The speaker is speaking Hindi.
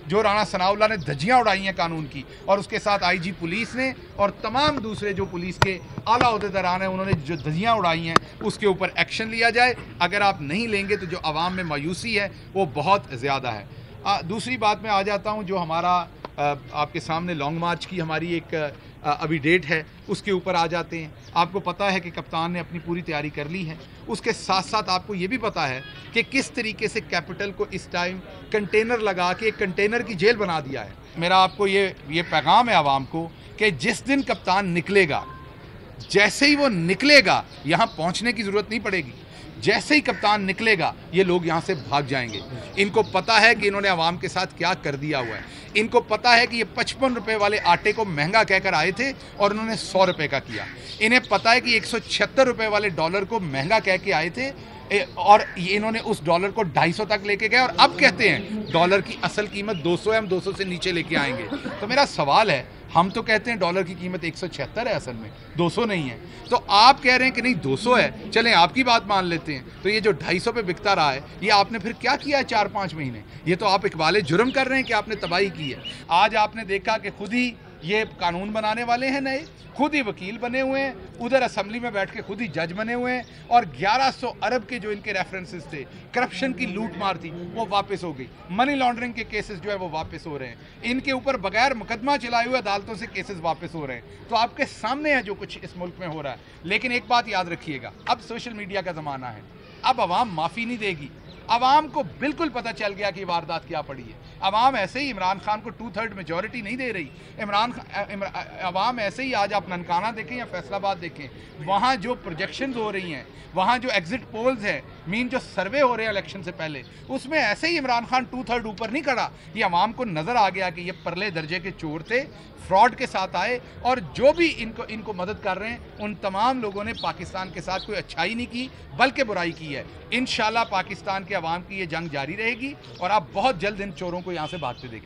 जो राणा सनाउल्लाह ने धज्जियां उड़ाई हैं कानून की, और उसके साथ आईजी पुलिस ने और तमाम दूसरे जो पुलिस के आला ओहदेदारान हैं उन्होंने जो धज्जियां उड़ाई हैं, उसके ऊपर एक्शन लिया जाए। अगर आप नहीं लेंगे तो जो आवाम में मायूसी है वो बहुत ज़्यादा है। दूसरी बात में आ जाता हूँ, जो हमारा आपके सामने लॉन्ग मार्च की हमारी एक अभी डेट है, उसके ऊपर आ जाते हैं। आपको पता है कि कप्तान ने अपनी पूरी तैयारी कर ली है। उसके साथ साथ आपको ये भी पता है कि किस तरीके से कैपिटल को इस टाइम कंटेनर लगा के एक कंटेनर की जेल बना दिया है। मेरा आपको ये पैगाम है आवाम को कि जिस दिन कप्तान निकलेगा, जैसे ही वो निकलेगा यहाँ पहुँचने की ज़रूरत नहीं पड़ेगी। जैसे ही कप्तान निकलेगा ये लोग यहाँ से भाग जाएंगे। इनको पता है कि इन्होंने आवाम के साथ क्या कर दिया हुआ है। इनको पता है कि ये 55 रुपये वाले आटे को महंगा कहकर आए थे और उन्होंने 100 रुपये का किया। इन्हें पता है कि 176 रुपये वाले डॉलर को महंगा कह के आए थे और इन्होंने उस डॉलर को 250 तक लेके गए, और अब कहते हैं डॉलर की असल कीमत 200 है, हम 200 से नीचे लेके आएंगे। तो मेरा सवाल है, हम तो कहते हैं डॉलर की कीमत 176 है, असल में 200 नहीं है। तो आप कह रहे हैं कि नहीं 200 है, चलें आपकी बात मान लेते हैं। तो ये जो 250 पे बिकता रहा है, ये आपने फिर क्या किया है 4-5 महीने? ये तो आप इकबाले जुर्म कर रहे हैं कि आपने तबाही की है। आज आपने देखा कि खुद ही ये कानून बनाने वाले हैं नए, खुद ही वकील बने हुए हैं, उधर असेंबली में बैठ के खुद ही जज बने हुए हैं, और 1100 अरब के जो इनके रेफरेंसेस थे, करप्शन की लूट मार थी, वो वापस हो गई। मनी लॉन्ड्रिंग के केसेस जो है वो वापस हो रहे हैं। इनके ऊपर बगैर मुकदमा चलाए हुए अदालतों से केसेस वापस हो रहे हैं। तो आपके सामने है जो कुछ इस मुल्क में हो रहा है। लेकिन एक बात याद रखिएगा, अब सोशल मीडिया का ज़माना है, अब आवाम माफ़ी नहीं देगी। आवाम को बिल्कुल पता चल गया कि वारदात क्या पड़ी है। आवाम ऐसे ही इमरान खान को 2/3 मेजॉरिटी नहीं दे रही। आवाम ऐसे ही, आज आप ननकाना देखें या फैसलाबाद देखें, वहाँ जो प्रोजेक्शंस हो रही हैं, वहाँ जो एग्जिट पोल्स हैं, जो सर्वे हो रहे हैं इलेक्शन से पहले, उसमें ऐसे ही इमरान खान 2/3 ऊपर नहीं खड़ा। ये आवाम को नज़र आ गया कि ये परले दर्जे के चोर थे, फ्रॉड के साथ आए, और जो भी इनको मदद कर रहे हैं उन तमाम लोगों ने पाकिस्तान के साथ कोई अच्छाई नहीं की बल्कि बुराई की है। इंशाल्लाह पाकिस्तान के अवाम की ये जंग जारी रहेगी और आप बहुत जल्द इन चोरों को यहाँ से भागते देखेंगे।